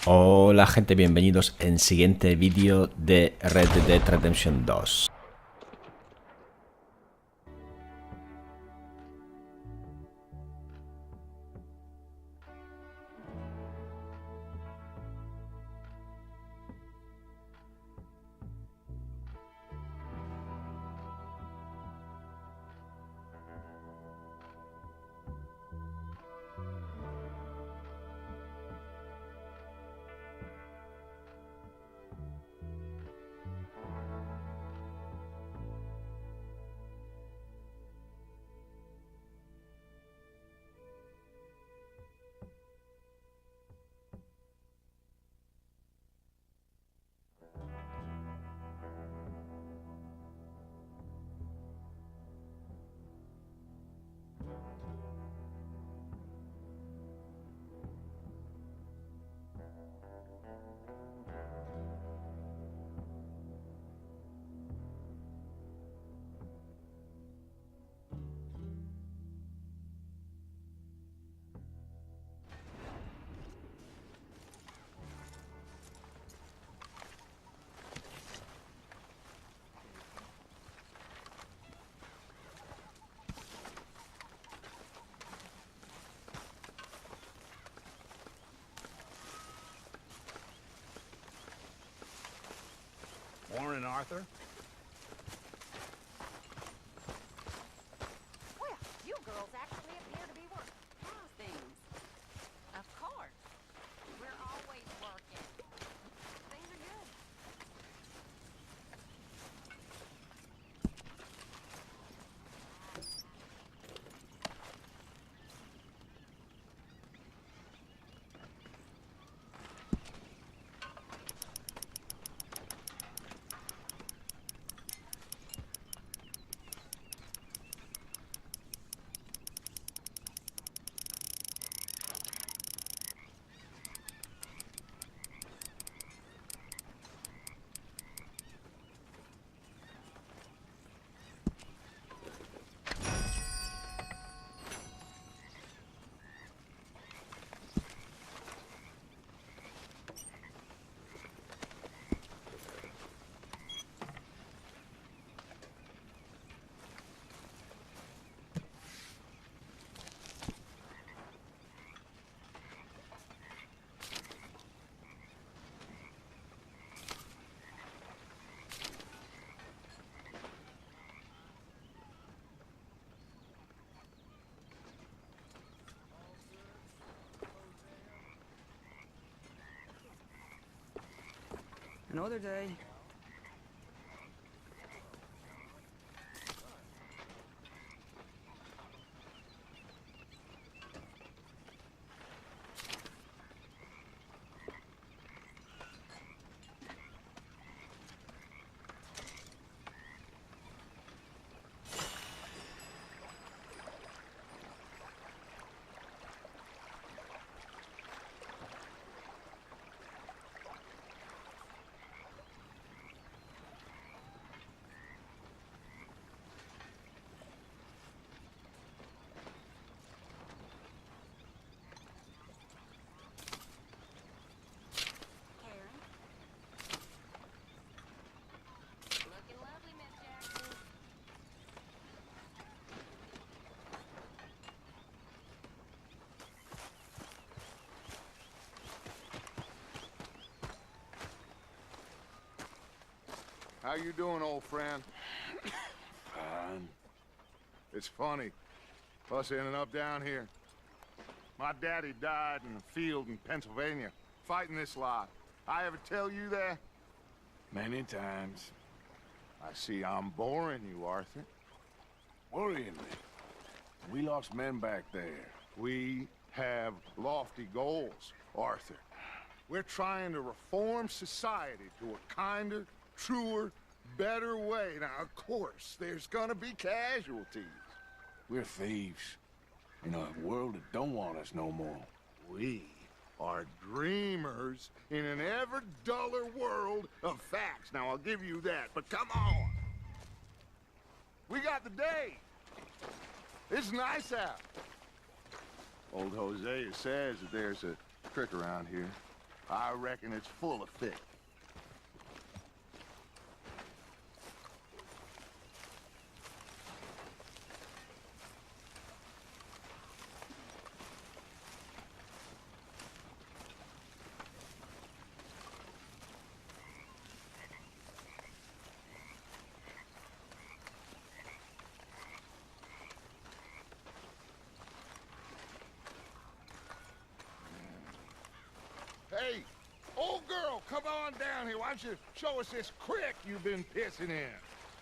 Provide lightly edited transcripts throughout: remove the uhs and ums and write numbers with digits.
Hola gente, bienvenidos en siguiente vídeo de Red Dead Redemption 2. Warren Arthur? Well, you girls actually appear to be working. How's things? Of course. We're always working. Things are good. Another day. Karen? Looking lovely, Miss Jackson. How you doing, old friend? Fine. It's funny, us ending up down here. My daddy died in a field in Pennsylvania, fighting this lot. I ever tell you that? Many times. I see I'm boring you, Arthur. Worrying me. We lost men back there. We have lofty goals, Arthur. We're trying to reform society to a kinder, truer, better way. Now, of course, there's gonna be casualties. We're thieves. In a world that don't want us no more. We are dreamers in an ever duller world of facts. Now, I'll give you that, but come on. We got the day. It's nice out. Old Hosea says that there's a trick around here. I reckon it's full of fish. Hey, old girl, come on down here. Why don't you show us this creek you've been pissing in?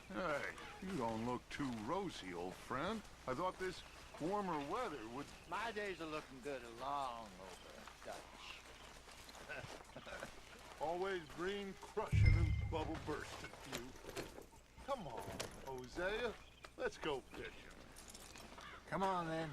Hey, you don't look too rosy, old friend. I thought this warmer weather would... My days are looking good along over, Dutch. Always green crushing and bubble bursting, you. Come on, Hosea. Let's go fishing. Come on, then.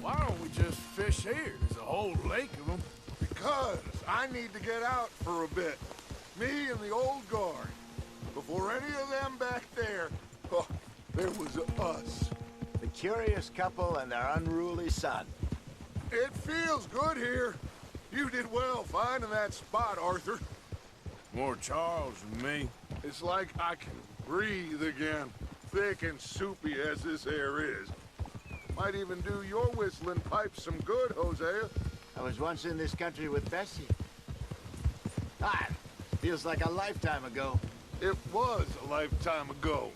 Why don't we just fish here? There's a whole lake of them. Because I need to get out for a bit. Me and the old guard. Before any of them back there, oh, there was us. The curious couple and their unruly son. It feels good here. You did well finding that spot, Arthur. More Charles than me. It's like I can breathe again, thick and soupy as this air is. Might even do your whistling pipes some good, Hosea. I was once in this country with Bessie. Feels like a lifetime ago. It was a lifetime ago.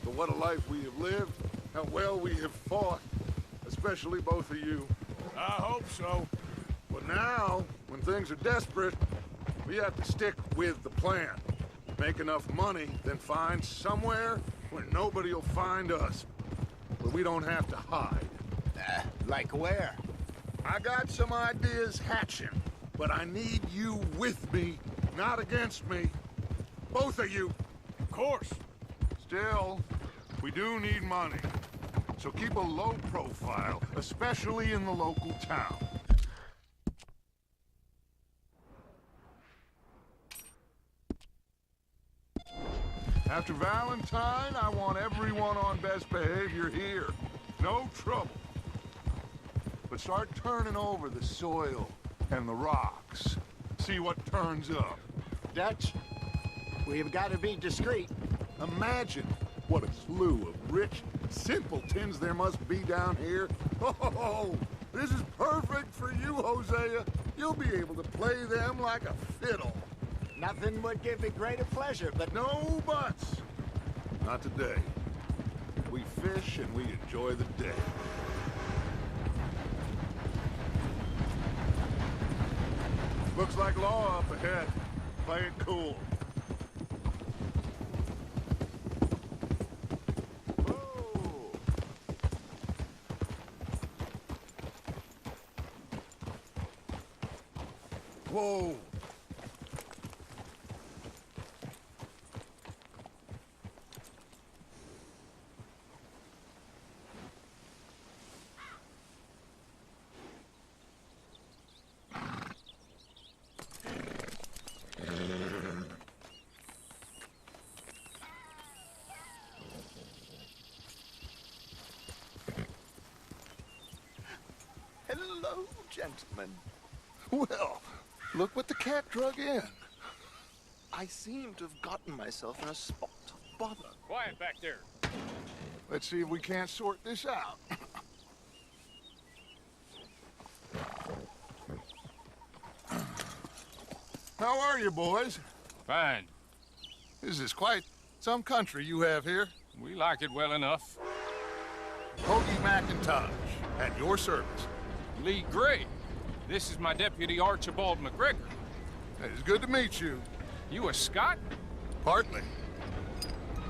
But what a life we have lived, how well we have fought, especially both of you. I hope so. But now, when things are desperate, we have to stick with the plan. Make enough money, then find somewhere where nobody will find us. Where we don't have to hide. Like where? I got some ideas hatching, but I need you with me, not against me. Both of you. Of course. Still, we do need money. So keep a low profile, especially in the local town. After Valentine, I want everyone on best behavior here. No trouble. But start turning over the soil and the rocks. See what turns up. Dutch, we've got to be discreet. Imagine what a slew of rich simpletons there must be down here. Oh, this is perfect for you, Hosea. You'll be able to play them like a fiddle. Nothing would give me greater pleasure, but No buts. Not today. We fish and we enjoy the day. Looks like law up ahead. Play it cool. Oh. Whoa. Hello, gentlemen. Well, look what the cat drug in. I seem to have gotten myself in a spot of bother. Quiet back there. Let's see if we can't sort this out. How are you, boys? Fine. This is quite some country you have here. We like it well enough. Hoagie McIntosh, at your service. Lee Gray. This is my deputy Archibald McGregor. It's good to meet you. You a Scot? Partly.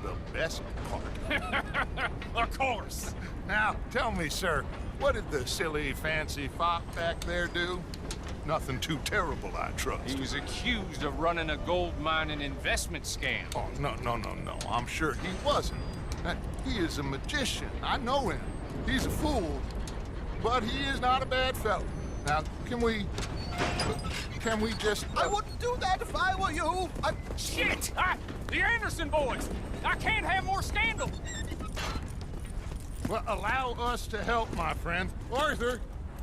The best part. Of course. Now, tell me, sir, what did the silly, fancy fop back there do? Nothing too terrible, I trust. He was accused of running a gold mining investment scam. Oh, no. I'm sure he wasn't. He is a magician. I know him. He's a fool, but he is not a bad fellow. Now, can we just... I wouldn't do that if I were you. Shit! The Anderson boys! I can't have more scandal! Well, allow us to help, my friend. Arthur,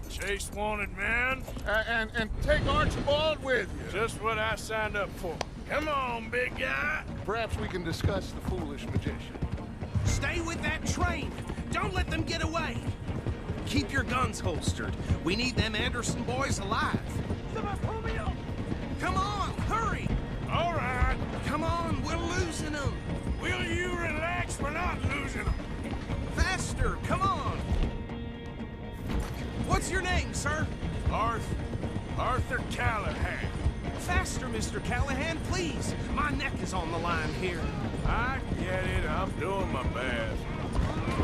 Chase wanted man. and take Archibald with you. Just what I signed up for. Come on, big guy. Perhaps we can discuss the foolish magician. Stay with that train. Don't let them get away. Keep your guns holstered. We need them Anderson boys alive. Come on, hurry. All right. Come on, we're losing them. Will you relax? We're not losing them. Faster, come on. What's your name, sir? Arthur Callahan. Faster, Mr. Callahan, please. My neck is on the line here. I get it. I'm doing my best.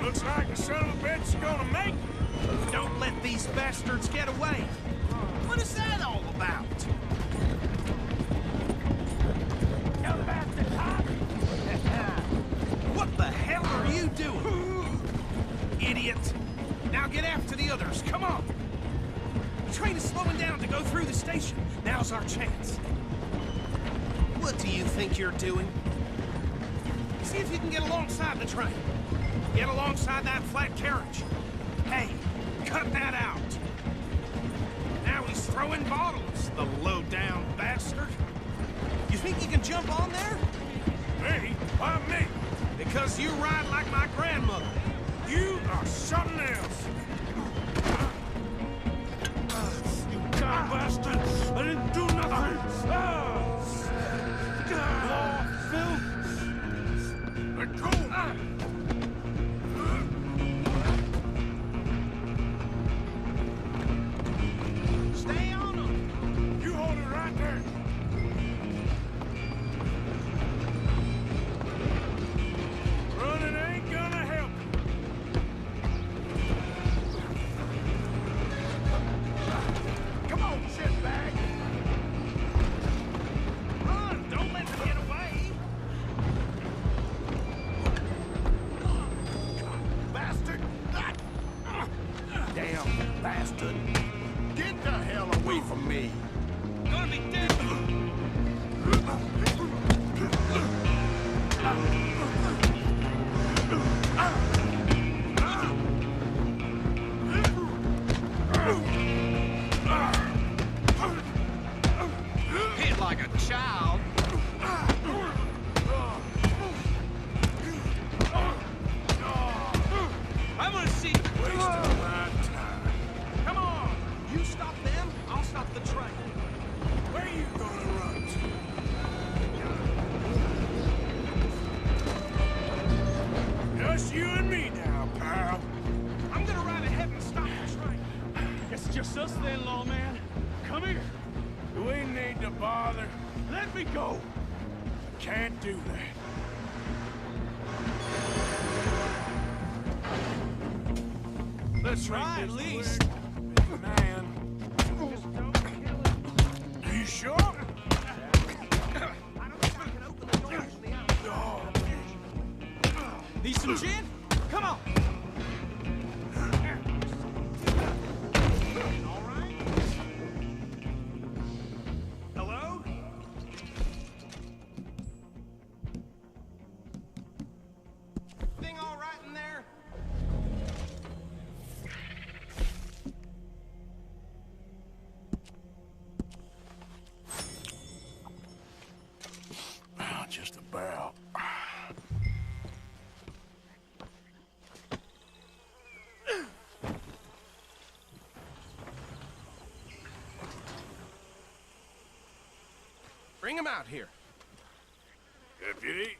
Looks like the son of a bitch is gonna make it. Don't let these bastards get away. What is that all about? What the hell are you doing? Idiot. Now get after the others. Come on. The train is slowing down to go through the station. Now's our chance. What do you think you're doing? See if you can get alongside the train. Get alongside that flat carriage. Hey, cut that out. Now he's throwing bottles, the low-down bastard. You think you can jump on there? Me? Why me? Because you ride like my grandmother. You are something else. You god bastard! I didn't do nothing! Phil! Let go! Stay on him! You hold it right there! Running ain't gonna help. Come on, shitbag! Run! Don't let them get away! Bastard! Damn bastard! Get the hell away from me! Gonna be dead! Hit like a child! I'm gonna see you wasting my time. Come on! You stop them, I'll stop the train. Where you gonna run to? Just you and me now, pal. I'm gonna ride ahead and stop the train. It's just us then, lawman. Come here. Do we need to bother? Let me go. Can't do that. Let's Try make at this least. quick, big man. Just don't kill it. Are you sure? I don't think I can open the doors from the outside. Oh, Need some gin? Come on. All right. Hello? Thing all right in there? just about. Bring him out here. Deputy,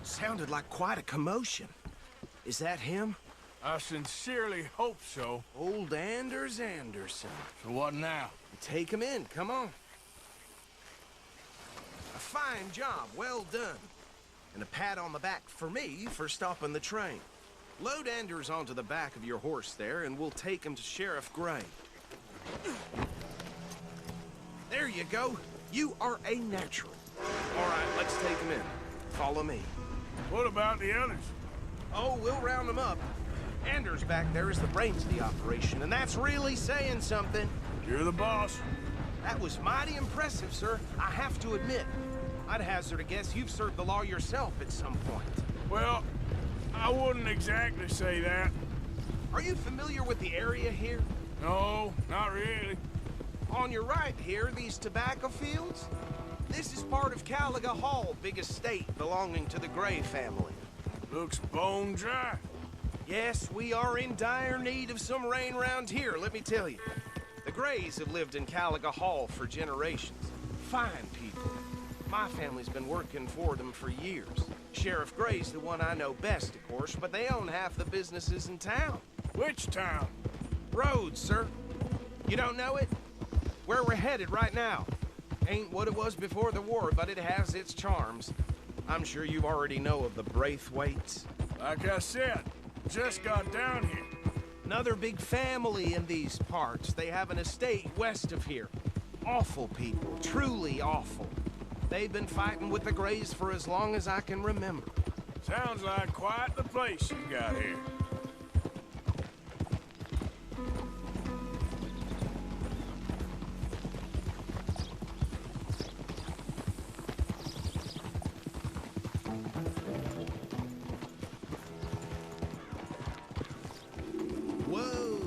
Sounded like quite a commotion. Is that him? I sincerely hope so. Old Anders Anderson. So what now? Take him in, come on. A fine job, well done. And a pat on the back for me for stopping the train. Load Anders onto the back of your horse there, and we'll take him to Sheriff Gray. There you go. You are a natural. All right, let's take him in. Follow me. What about the others? Oh, we'll round them up. Anders back there is the brains of the operation, and that's really saying something. You're the boss. That was mighty impressive, sir. I have to admit. I'd hazard a guess you've served the law yourself at some point. Well, I wouldn't exactly say that. Are you familiar with the area here? No, not really. On your right here, these tobacco fields? This is part of Caliga Hall, big estate belonging to the Gray family. Looks bone dry. Yes, we are in dire need of some rain round here, let me tell you. The Grays have lived in Caliga Hall for generations. Fine people. My family's been working for them for years. Sheriff Gray's the one I know best, of course, but they own half the businesses in town. Which town? Rhodes, sir. You don't know it? Where we're headed right now. Ain't what it was before the war, but it has its charms. I'm sure you already know of the Braithwaites. Like I said, just got down here. Another big family in these parts. They have an estate west of here. Awful people, truly awful. They've been fighting with the Grays for as long as I can remember. Sounds like quite the place you got here. Whoa!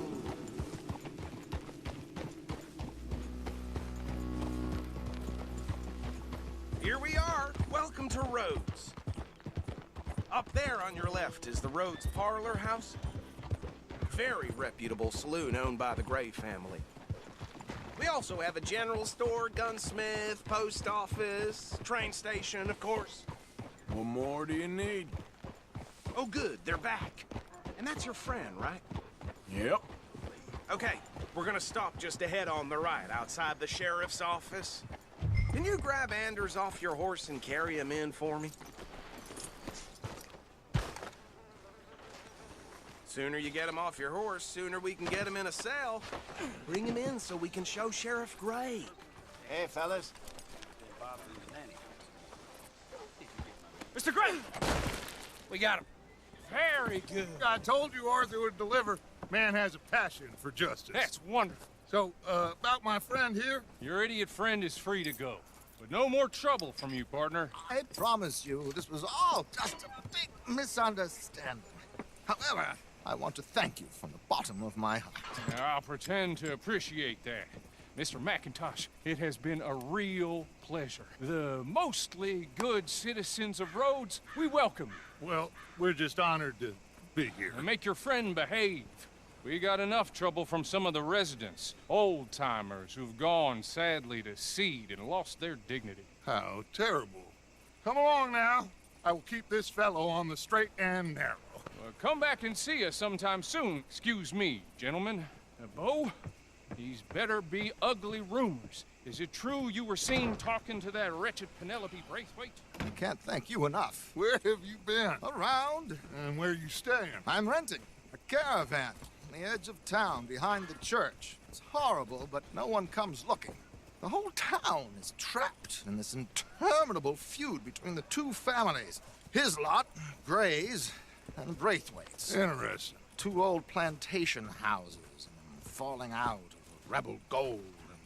Here we are. Welcome to Rhodes. Up there on your left is the Rhodes Parlor House. Very reputable saloon owned by the Gray family. We also have a general store, gunsmith, post office, train station, of course. What more do you need? Oh, good, they're back. And that's your friend, right? Yep. Okay, we're gonna stop just ahead on the right, outside the sheriff's office. Can you grab Anders off your horse and carry him in for me? Sooner you get him off your horse, sooner we can get him in a cell. Bring him in so we can show Sheriff Gray. Hey, fellas. Mr. Gray! We got him. Very good. I told you Arthur would deliver. Man has a passion for justice. That's wonderful. So, about my friend here? Your idiot friend is free to go. But no more trouble from you, partner. I promise you, this was all just a big misunderstanding. However, I want to thank you from the bottom of my heart. I'll pretend to appreciate that. Mr. McIntosh, it has been a real pleasure. The mostly good citizens of Rhodes, we welcome you. Well, we're just honored to be here. And make your friend behave. We got enough trouble from some of the residents, old-timers who've gone, sadly, to seed and lost their dignity. How terrible. Come along now. I will keep this fellow on the straight and narrow. Well, come back and see us sometime soon. Excuse me, gentlemen. Bo, these better be ugly rumors. Is it true you were seen talking to that wretched Penelope Braithwaite? I can't thank you enough. Where have you been? Around, And where you staying? I'm renting a caravan on the edge of town behind the church. It's horrible, but no one comes looking. The whole town is trapped in this interminable feud between the two families. His lot, Gray's, and Braithwaite's. Interesting. Two old plantation houses, and falling out over rebel gold,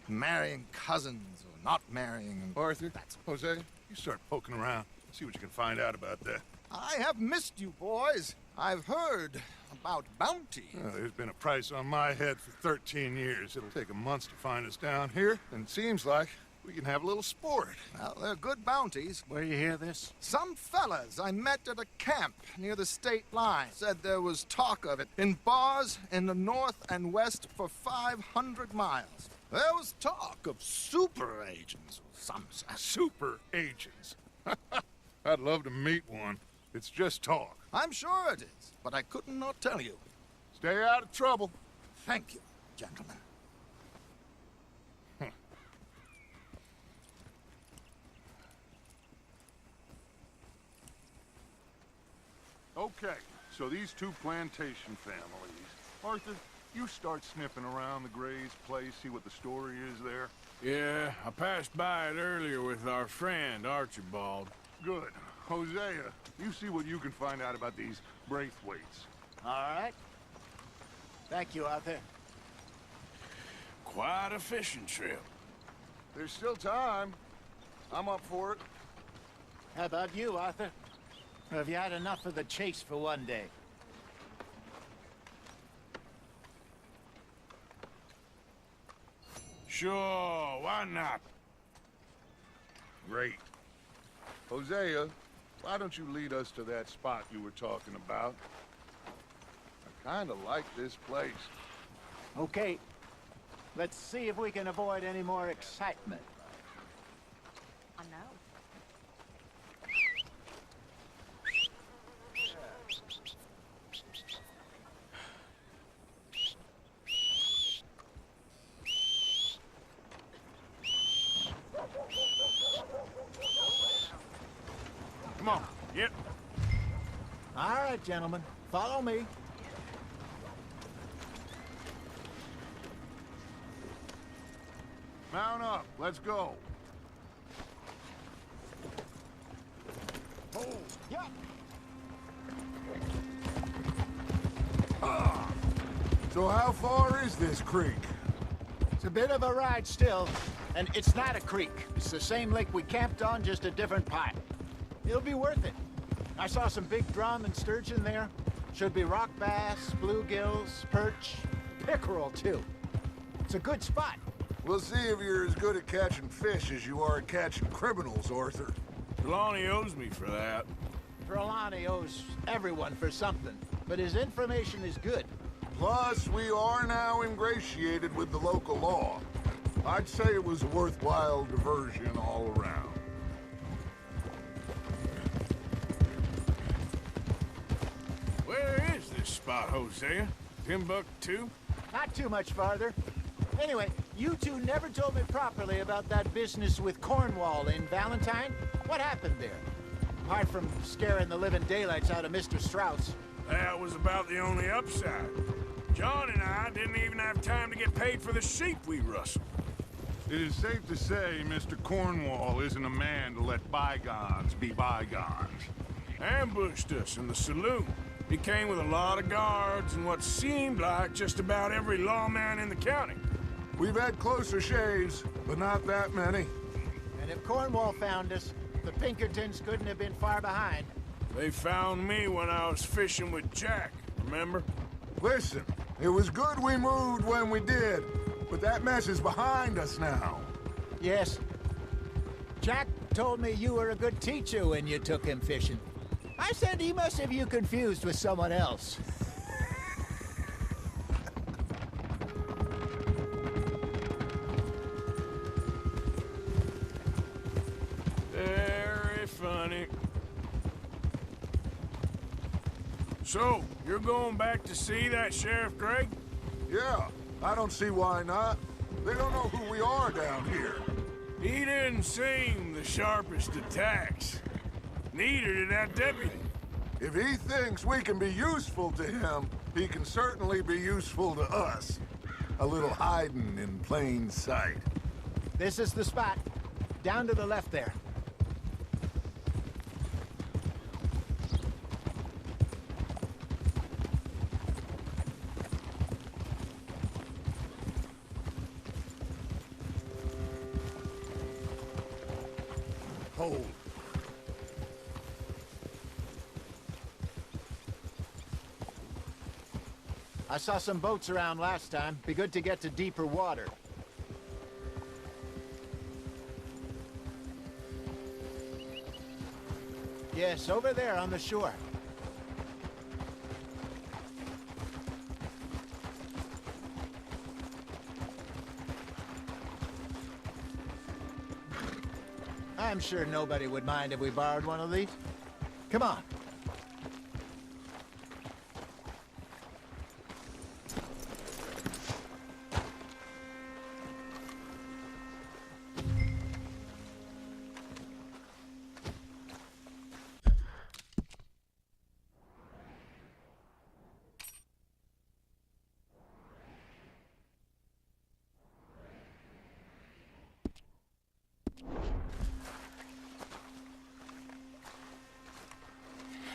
and marrying cousins or not marrying. And Arthur, Jose, you start poking around. See what you can find out about that. I have missed you, boys. I've heard about bounty. Well, there's been a price on my head for 13 years. It'll take 'em months to find us down here, and it seems like we can have a little sport. Well, they're good bounties. Where you hear this? Some fellas I met at a camp near the state line said there was talk of it in bars in the north and west for 500 miles. There was talk of super agents, some said. Super agents. I'd love to meet one. It's just talk. I'm sure it is, but I couldn't not tell you. Stay out of trouble. Thank you, gentlemen. Okay, so these two plantation families. Arthur, you start sniffing around the Gray's place, see what the story is there. Yeah, I passed by it earlier with our friend, Archibald. Good. Hosea, you see what you can find out about these Braithwaites. All right. Thank you, Arthur. Quite a fishing trip. There's still time. I'm up for it. How about you, Arthur? Or have you had enough of the chase for one day? Sure, why not? Great. Hosea, why don't you lead us to that spot you were talking about? I kinda like this place. Okay. Let's see if we can avoid any more excitement. I know. Come on, yep. All right, gentlemen. Follow me. Mount up. Let's go. Hold. Yeah. So how far is this creek? It's a bit of a ride still, and it's not a creek. It's the same lake we camped on, just a different pipe. It'll be worth it. I saw some big drum and sturgeon there. Should be rock bass, bluegills, perch, pickerel too. It's a good spot. We'll see if you're as good at catching fish as you are at catching criminals, Arthur. Trelawney owes me for that. Trelawney owes everyone for something, but his information is good. Plus, we are now ingratiated with the local law. I'd say it was a worthwhile diversion all around. Where is this spot, Hosea? Timbuktu? Not too much farther. Anyway, you two never told me properly about that business with Cornwall in Valentine. What happened there? Apart from scaring the living daylights out of Mr. Strauss. That was about the only upside. John and I didn't even have time to get paid for the sheep we rustled. It is safe to say Mr. Cornwall isn't a man to let bygones be bygones. Ambushed us in the saloon. He came with a lot of guards and what seemed like just about every lawman in the county. We've had closer shaves, but not that many. And if Cornwall found us, the Pinkertons couldn't have been far behind. They found me when I was fishing with Jack, remember? Listen, it was good we moved when we did, but that mess is behind us now. Yes. Jack told me you were a good teacher when you took him fishing. I said he must have you confused with someone else. Very funny. So, you're going back to see that Sheriff Gregg? Yeah, I don't see why not. They don't know who we are down here. He didn't seem the sharpest attacks. Neither did that deputy. If he thinks we can be useful to him, he can certainly be useful to us. A little hiding in plain sight. This is the spot. Down to the left there. Hold. I saw some boats around last time. Be good to get to deeper water. Yes, over there on the shore. I'm sure nobody would mind if we borrowed one of these. Come on.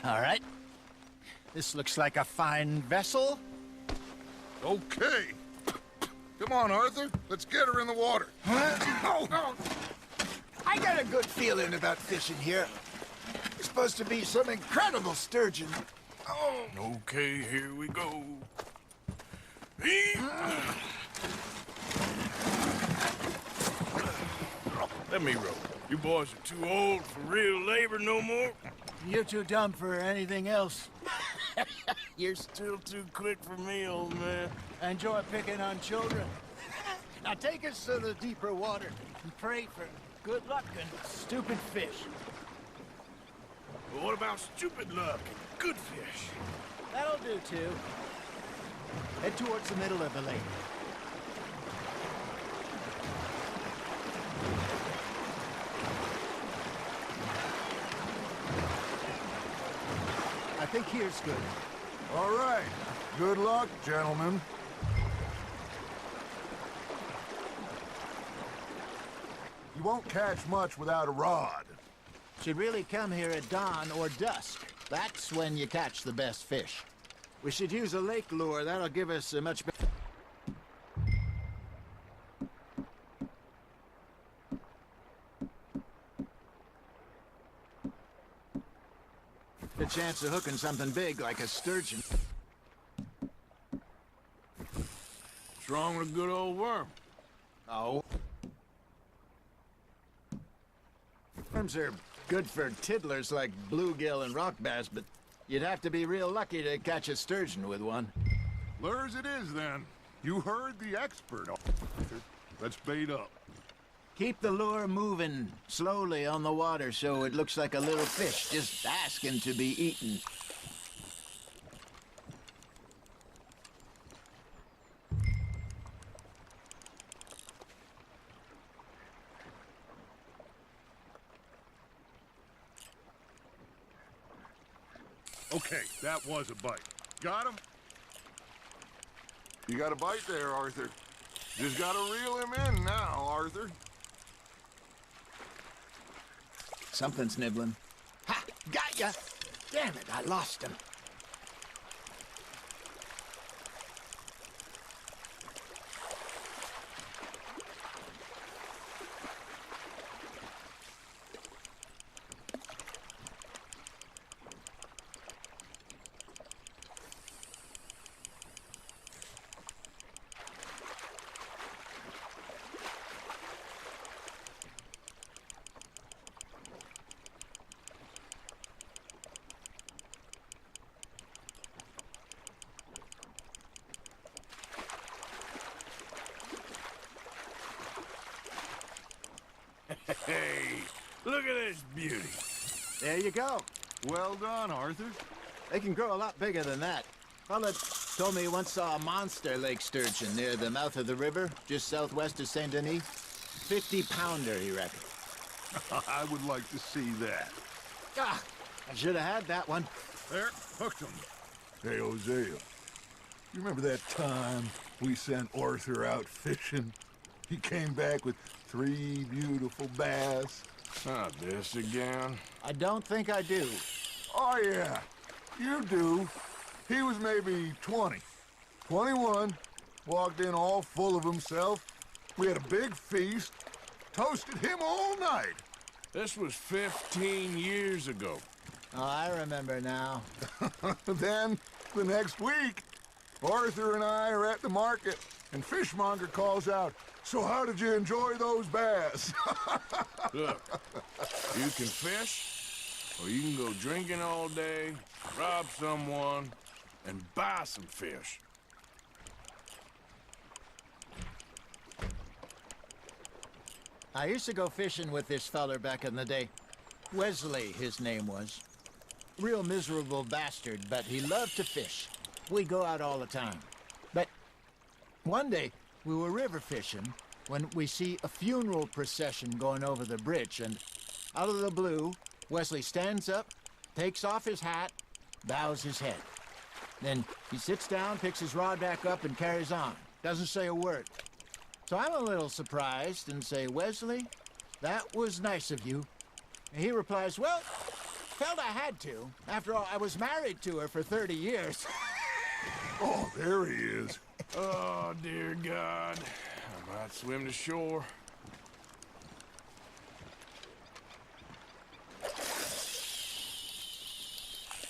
All right. This looks like a fine vessel. Okay. Come on, Arthur. Let's get her in the water. Oh, I got a good feeling about fishing here. It's supposed to be some incredible sturgeon. Oh. Okay, here we go. Let me row. You boys are too old for real labor no more. You're too dumb for anything else. You're still too quick for me, old man. Enjoy picking on children. Now take us to the deeper water and pray for good luck and stupid fish. But what about stupid luck and good fish? That'll do, too. Head towards the middle of the lake. I think here's good. All right. Good luck, gentlemen. You won't catch much without a rod. Should really come here at dawn or dusk. That's when you catch the best fish. We should use a lake lure. That'll give us a much better... a chance of hooking something big like a sturgeon. What's wrong with a good old worm? Oh. Worms are good for tiddlers like bluegill and rock bass, but you'd have to be real lucky to catch a sturgeon with one. Lures it is, then. You heard the expert, Arthur. Let's bait up. Keep the lure moving slowly on the water so it looks like a little fish just asking to be eaten. Okay, that was a bite. Got him? You got a bite there, Arthur. Just gotta reel him in now, Arthur. Something's nibbling. Ha! Got ya! Damn it, I lost him. Hey, look at this beauty. There you go. Well done, Arthur. They can grow a lot bigger than that. Fella told me he once saw a monster lake sturgeon near the mouth of the river, just southwest of Saint Denis. 50-pounder, he reckoned. I would like to see that. Ah, I should have had that one. There, hooked him. Hey, Hosea, you remember that time we sent Arthur out fishing? He came back with 3 beautiful bass. Not this again. I don't think I do. Oh, yeah, you do. He was maybe 20, 21, walked in all full of himself. We had a big feast, toasted him all night. This was 15 years ago. Oh, I remember now. Then, the next week, Arthur and I are at the market, and Fishmonger calls out, "So how did you enjoy those bass?" Look, you can fish, or you can go drinking all day, rob someone, and buy some fish. I used to go fishing with this feller back in the day. Wesley, his name was. Real miserable bastard, but he loved to fish. We'd go out all the time. But one day, we were river fishing when we see a funeral procession going over the bridge, and out of the blue, Wesley stands up, takes off his hat, bows his head. Then he sits down, picks his rod back up, and carries on. Doesn't say a word. So I'm a little surprised and say, "Wesley, that was nice of you." And he replies, "Well, felt I had to. After all, I was married to her for 30 years. Oh, there he is. Oh, dear God. I might swim to shore.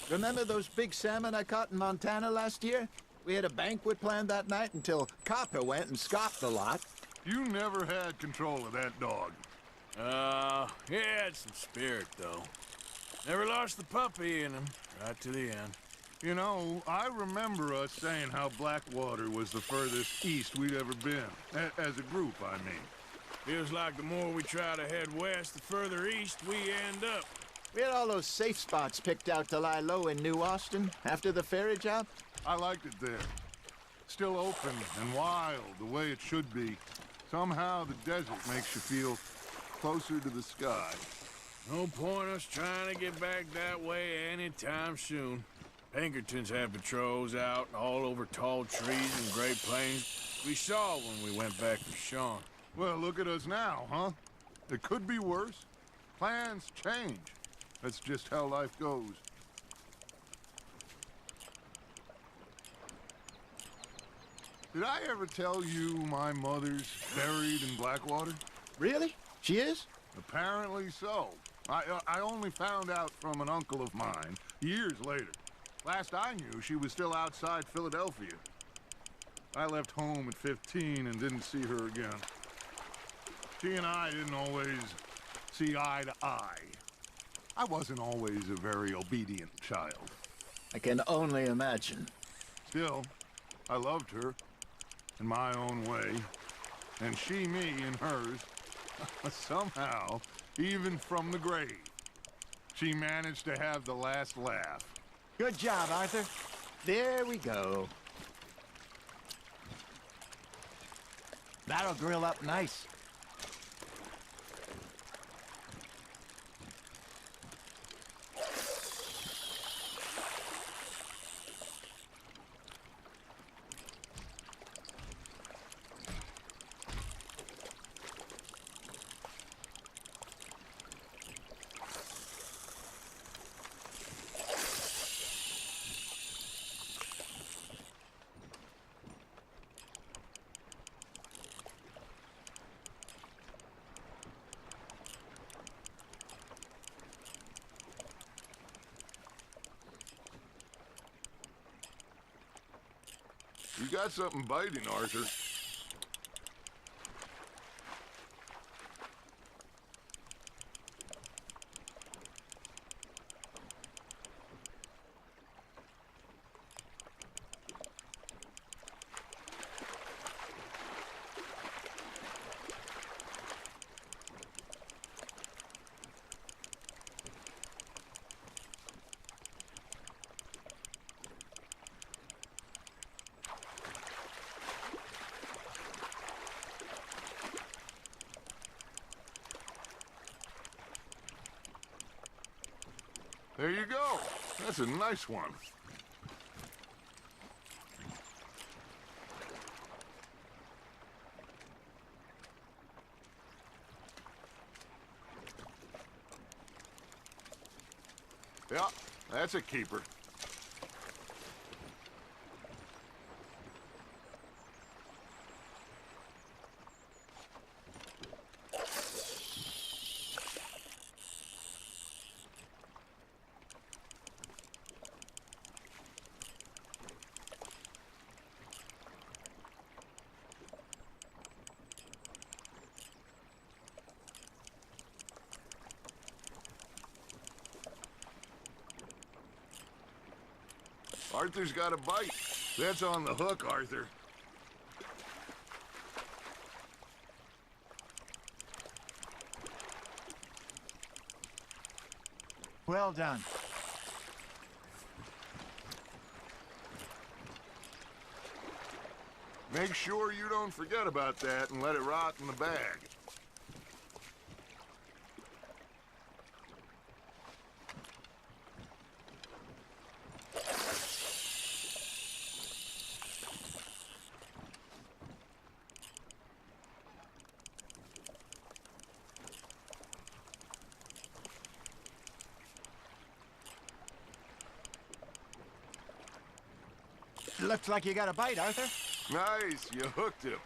Remember those big salmon I caught in Montana last year? We had a banquet planned that night until Copper went and scoffed the lot. You never had control of that dog. He had some spirit, though. Never lost the puppy in him, right to the end. You know, I remember us saying how Blackwater was the furthest east we'd ever been. As a group, I mean. Feels like the more we try to head west, the further east we end up. We had all those safe spots picked out to lie low in New Austin after the ferry job. I liked it there. Still open and wild, the way it should be. Somehow the desert makes you feel closer to the sky. No point us trying to get back that way anytime soon. Pinkertons had patrols out all over tall trees and Great Plains. We saw when we went back to Sean. Well, look at us now, huh? It could be worse. Plans change. That's just how life goes. Did I ever tell you my mother's buried in Blackwater? Really? She is? Apparently so. I only found out from an uncle of mine years later. Last I knew, she was still outside Philadelphia. I left home at 15 and didn't see her again. She and I didn't always see eye to eye. I wasn't always a very obedient child. I can only imagine. Still, I loved her in my own way, and she me in hers. Somehow, even from the grave, she managed to have the last laugh. Good job, Arthur. There we go. That'll grill up nice. You got something biting, Arthur. There you go. That's a nice one. Yeah, that's a keeper. Arthur's got a bite. That's on the hook, Arthur. Well done. Make sure you don't forget about that and let it rot in the bag. Looks like you got a bite, Arthur. Nice, you hooked him.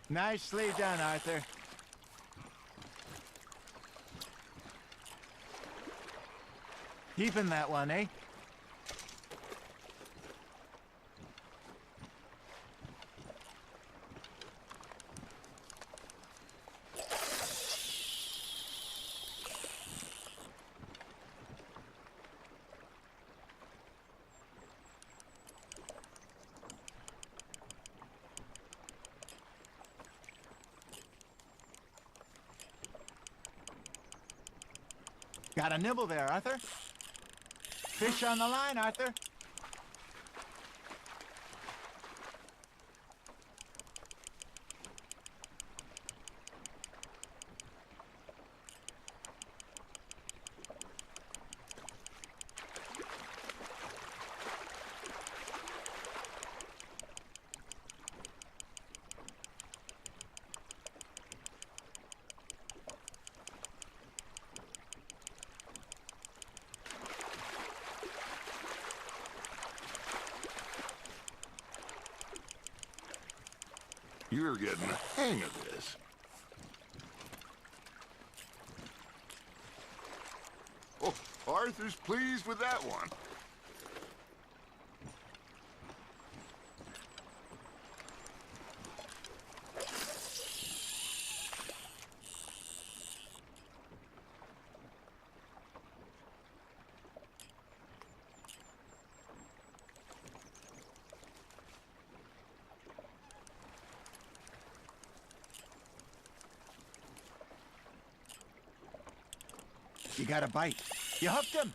Nicely done, Arthur. Keeping that one, eh? Got a nibble there, Arthur. Fish on the line, Arthur. You're getting the hang of this. Oh, Arthur's pleased with that one. You got a bite. You hooked him.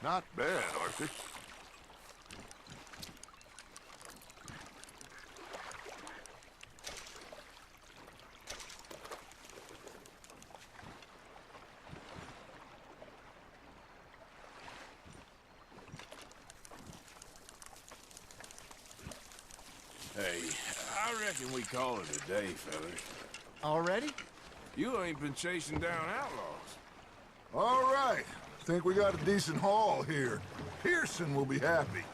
Not bad, Arthur. Hey, I reckon we call it a day, fellas. Already? You ain't been chasing down outlaws. All right. Think we got a decent haul here. Pearson will be happy.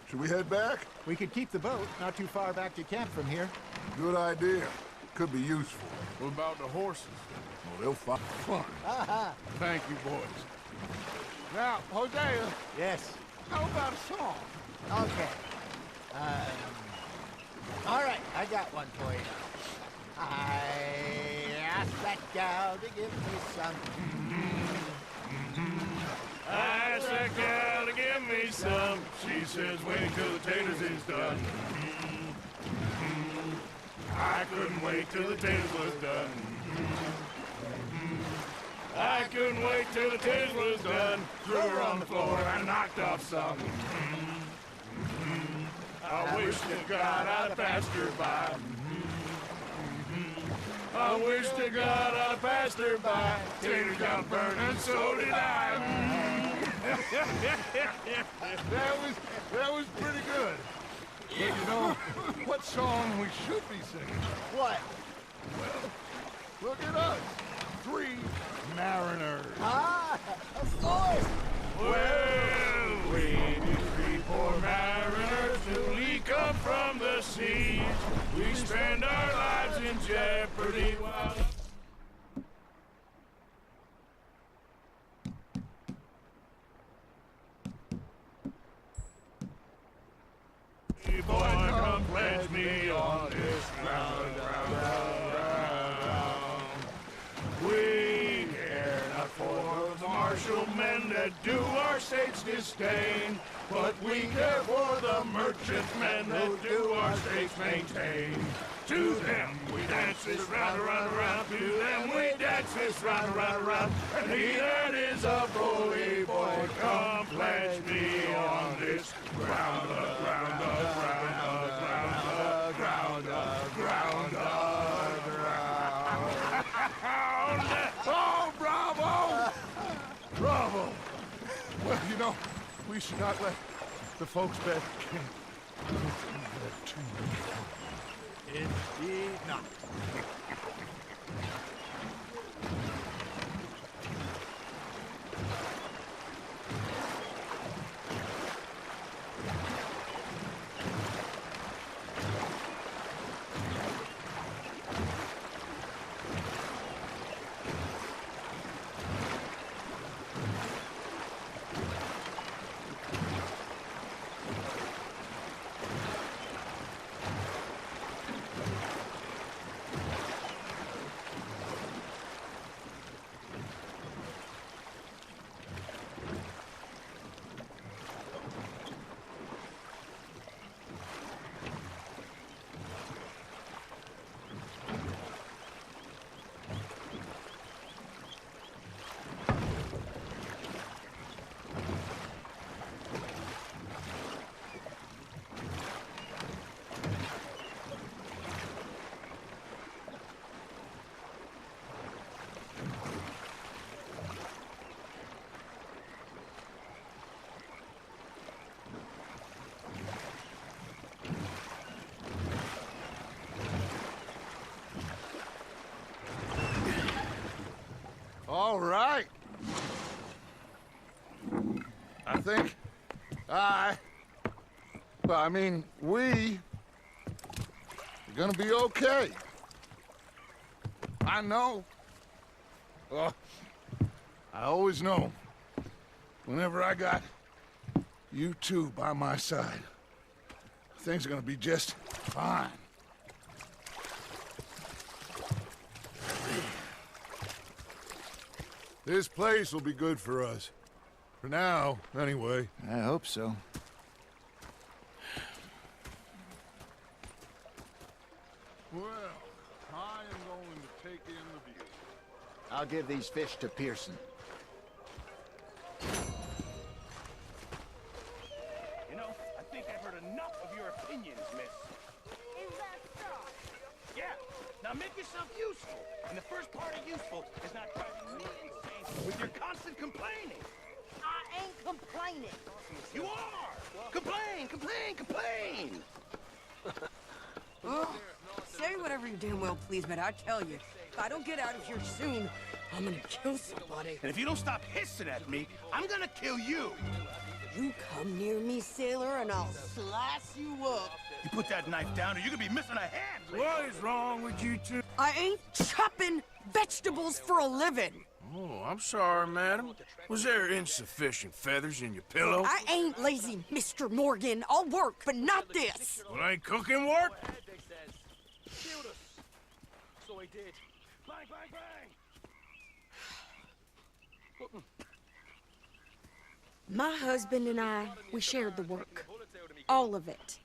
Should we head back? We could keep the boat not too far back to camp from here. Good idea. Could be useful. What about the horses? Well, they'll find fun. Thank you, boys. Now, Hosea, Yes. how about a song? Okay. All right, I got one for you. I asked that gal to give me some. I asked that gal to give me some. She says, wait till the taters is done. I couldn't wait till the taters was done. I couldn't wait till the taters was done. Threw her on the floor and knocked off some. I wish to God I'd passed her by. I wish to God I passed her by. Tater got burned and so did I. That was pretty good. But you know what song we should be singing? What? Look at us. 3 mariners. Ah, of course. Well, We three poor mariners newly come from the seas. We spend our lives in jeopardy while... Boy, come pledge me on this ground. We care not for the martial men that do our state's disdain, but we care for the merchantmen that do our state's maintain. To them we dance this round, around, around. To them we dance this round, around, around. And he that is a bully boy, come pledge me on this ground, ground, ground, ground, ground, ground, ground. Oh, bravo! Bravo! Well, you know, we should not let the folks back in. Indeed not. All right. I think we are gonna be okay. I know. I always know. Whenever I got you two by my side, things are gonna be just fine. This place will be good for us. For now, anyway. I hope so. Well, I am going to take in the view. I'll give these fish to Pearson. You know, I think I've heard enough of your opinions, miss. Is that so? Yeah, now make yourself useful. And the first part of useful is not driving me insane with your constant complaining. I ain't complaining. You are! Complain, complain, complain! Oh, say whatever you damn well please, but I tell you, if I don't get out of here soon, I'm gonna kill somebody. And if you don't stop hissing at me, I'm gonna kill you! You come near me, sailor, and I'll slice you up. You put that knife down or you're gonna be missing a hand! What is wrong with you two? I ain't chopping vegetables for a living. Oh, I'm sorry, madam. Was there insufficient feathers in your pillow? I ain't lazy, Mr. Morgan. I'll work, but not this. Well, ain't cooking work? Shield us! So I did. Bang, bang, bang! My husband and I, we shared the work. All of it.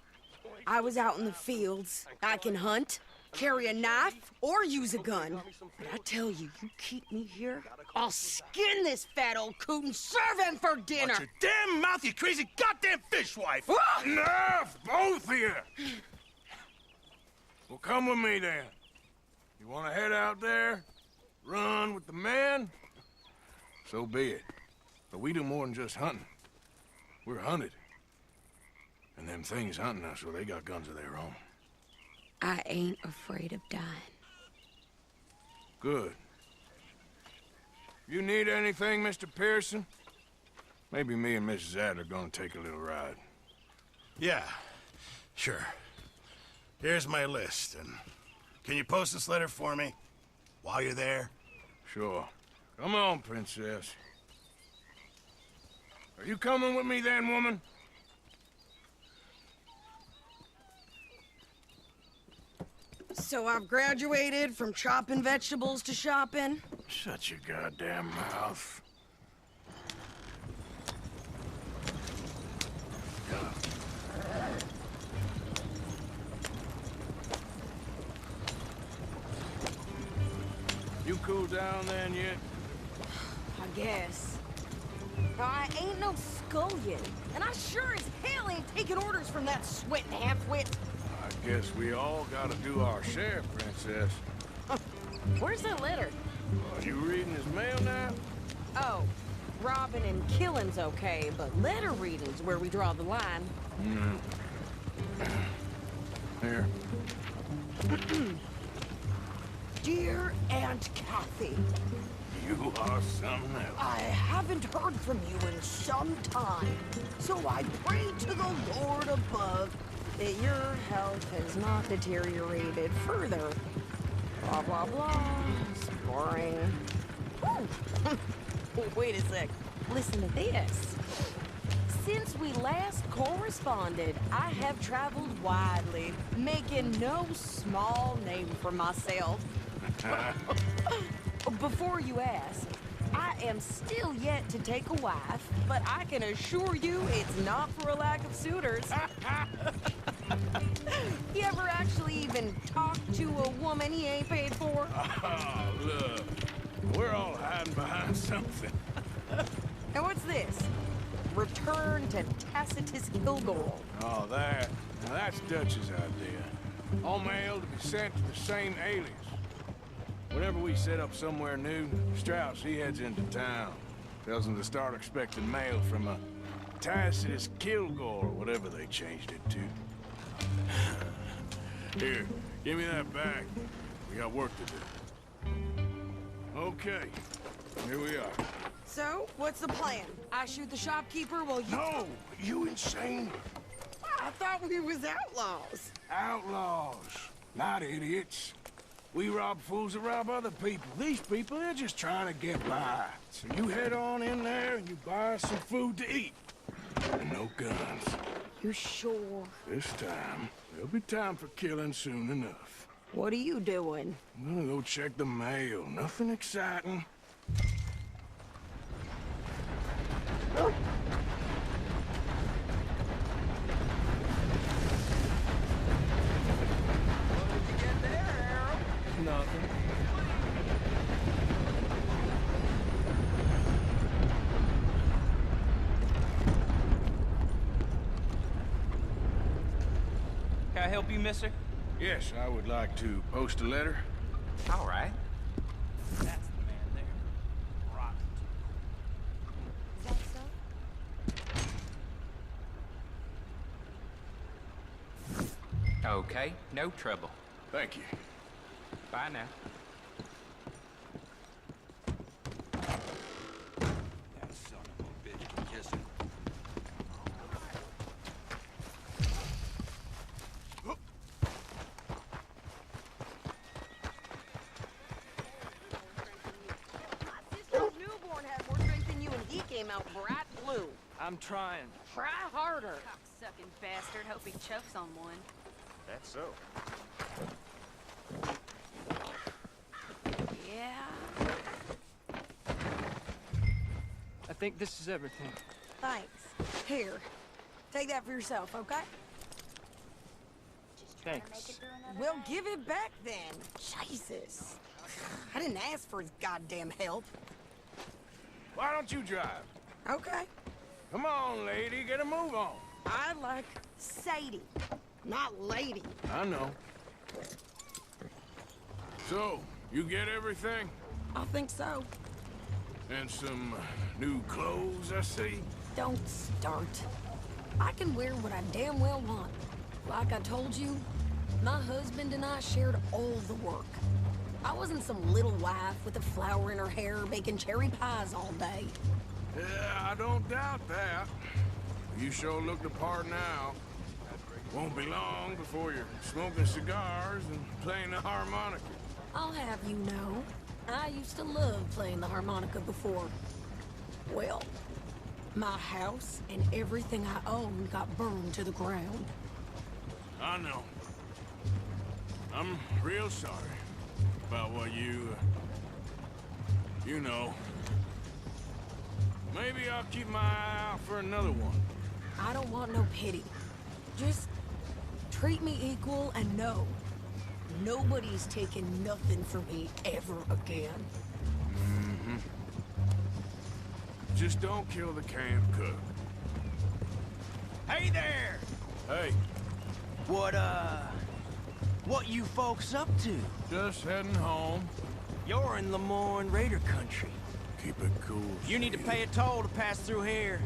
I was out in the fields. I can hunt, carry a knife, or use a gun. But I tell you, you keep me here, I'll skin this fat old coot and serve him for dinner. Watch your damn mouth, you crazy goddamn fishwife! Enough, both of you! Well, come with me, then. You want to head out there, run with the men? So be it. But we do more than just hunting. We're hunted. And them things hunting us, well, they got guns of their own. I ain't afraid of dying. Good. You need anything, Mr. Pearson? Maybe me and Mrs. Adler gonna take a little ride. Yeah, sure. Here's my list, and can you post this letter for me while you're there? Sure. Come on, Princess. Are you coming with me then, woman? So I've graduated from chopping vegetables to shopping. Shut your goddamn mouth. You cool down then yet? I guess. I ain't no scullion, and I sure as hell ain't taking orders from that sweating half-wit. I guess we all gotta do our share, Princess. Where's that letter? Are you reading his mail now? Oh, robbing and killing's okay, but letter reading's where we draw the line. Here. Dear Aunt Kathy, You are something else. I haven't heard from you in some time, so I pray to the Lord above that your health has not deteriorated further. Blah, blah, blah. It's boring. Ooh. Wait a sec. Listen to this. Since we last corresponded, I have traveled widely, making no small name for myself. Before you ask, I am still yet to take a wife, but I can assure you it's not for a lack of suitors. You ever actually even talk to a woman he ain't paid for? Oh, look. We're all hiding behind something. And what's this? Return to Tacitus Kilgore. Oh, that. Now that's Dutch's idea. All mail to be sent to the same alias. Whenever we set up somewhere new, Strauss, he heads into town. Tells them to start expecting mail from a Tacitus Kilgore, or whatever they changed it to. Here, give me that back. We got work to do. Okay, here we are. So, what's the plan? I shoot the shopkeeper while you... No! You insane? I thought we was outlaws. Outlaws, not idiots. We rob fools that rob other people. These people, they're just trying to get by. So you head on in there and you buy some food to eat. And no guns. You sure? This time, there'll be time for killing soon enough. What are you doing? I'm gonna go check the mail. Nothing exciting. Nothing. Can I help you, mister? Yes, I would like to post a letter. All right. That's the man there. Rock. Is that so? Okay, no trouble. Thank you. Bye now. That son of a bitch can kiss him. My sister's newborn had more strength than you and he came out bright blue. I'm trying. Try harder. Cocksucking bastard. Hope he chokes on one. That's so. Yeah. I think this is everything. Thanks. Here. Take that for yourself, okay? Thanks. Well, give it back then. Jesus. I didn't ask for his goddamn help. Why don't you drive? Okay. Come on, lady, get a move on. I like Sadie, not lady. I know. So, you get everything? I think so. And some new clothes, I see? Don't start. I can wear what I damn well want. Like I told you, my husband and I shared all the work. I wasn't some little wife with a flower in her hair baking cherry pies all day. Yeah, I don't doubt that. You sure look the part now. Won't be long before you're smoking cigars and playing the harmonica. I'll have you know, I used to love playing the harmonica before. Well, my house and everything I owned got burned to the ground. I know. I'm real sorry about what you know. Maybe I'll keep my eye out for another one. I don't want no pity. Just treat me equal and know nobody's taking nothing from me ever again. Mm-hmm. Just don't kill the camp cook. Hey there! Hey, What you folks up to? just heading home. You're in Lemoyne Raider country. Keep it cool. You need to pay a toll to pass through here.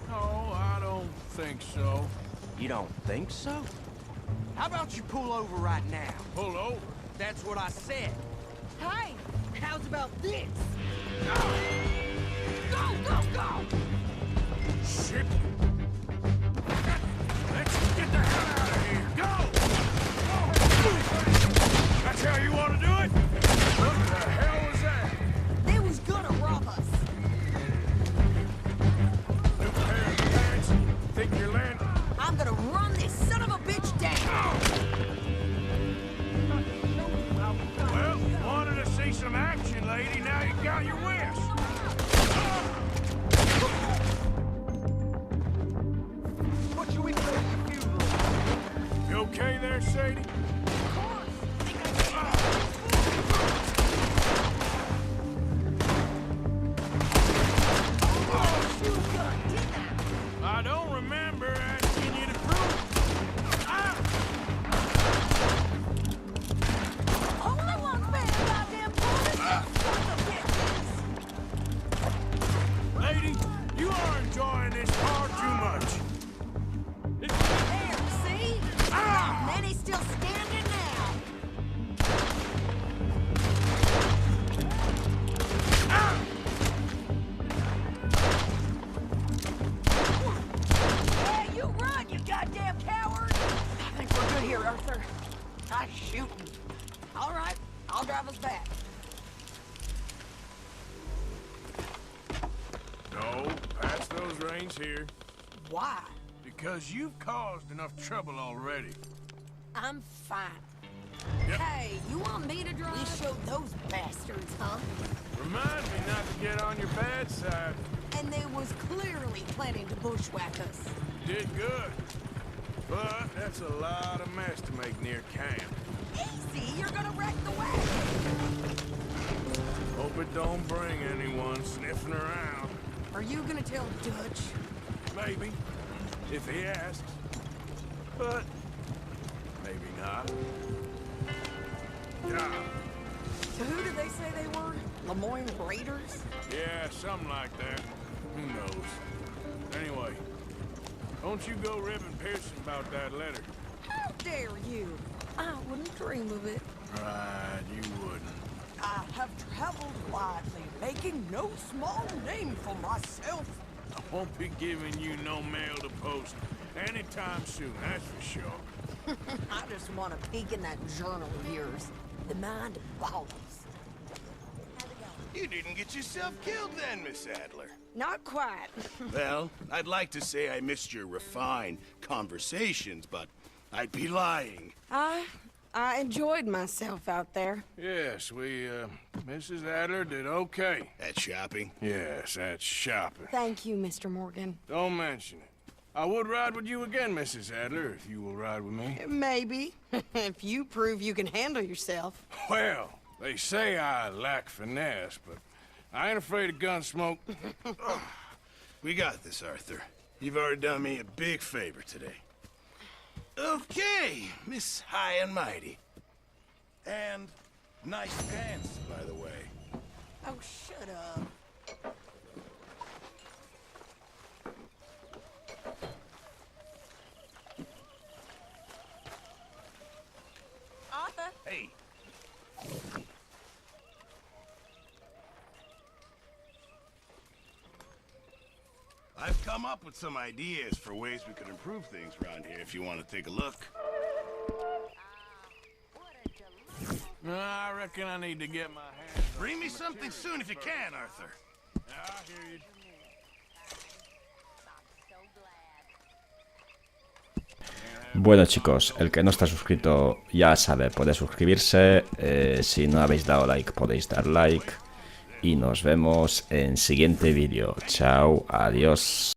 No, I don't think so. You don't think so? How about you pull over right now? Pull over. That's what I said. Hey, how's about this? Shit! Let's get the hell out of here! Go! That's how you want to do it? What the hell was that? They was gonna rob us. New pair of pants? Think you're landing? I'm gonna run this son of a bitch down. Well, wanted to see some action, lady. Now you got your wish. What should we play at the funeral? You okay there, Sadie? I don't remember asking you to prove. Only one bad goddamn bullet. Lady, you are enjoying this far too much. There, see? Not many still standing now. Hey, you run, you goddamn coward! I think we're good here, Arthur. Nice shooting. All right, I'll drive us back. No, pass those reins here. Why? Because you've caused enough trouble already. I'm fine. Yep. Hey, you want me to drive? We showed those bastards, huh? Remind me not to get on your bad side. And they was clearly planning to bushwhack us. Did good. But that's a lot of mess to make near camp. Easy, you're gonna wreck the wagon. Hope it don't bring anyone sniffing around. Are you gonna tell Dutch? Maybe, if he asks. But maybe not. Yeah. So who did they say they were? Lemoyne Raiders? Yeah, something like that. Who knows? Anyway, don't you go ribbing Pearson about that letter. How dare you? I wouldn't dream of it. Right, you wouldn't. I have traveled widely, making no small name for myself. I won't be giving you no mail to post anytime soon, that's for sure. I just want to peek in that journal of yours. The mind boggles. You didn't get yourself killed then, Miss Adler. Not quite. Well, I'd like to say I missed your refined conversations, but I'd be lying. I enjoyed myself out there. Yes, Mrs. Adler did okay. At shopping? Yes, that's shopping. Thank you, Mr. Morgan. Don't mention it. I would ride with you again, Mrs. Adler, if you will ride with me. Maybe. If you prove you can handle yourself. Well, they say I lack finesse, but I ain't afraid of gun smoke. We got this, Arthur. You've already done me a big favor today. Okay, Miss High and Mighty. And nice pants, by the way. Oh, shut up. Arthur? Hey. come up with some ideas for ways we could improve things around here if you want to take a look. I reckon I need to get my hands on Bring me some something materials soon if you first. can, Arthur. I hear you. Bueno chicos, el que no está suscrito ya sabe, puede suscribirse. Si no habéis dado like, podéis dar like. Y nos vemos en siguiente vídeo. Chao, adiós.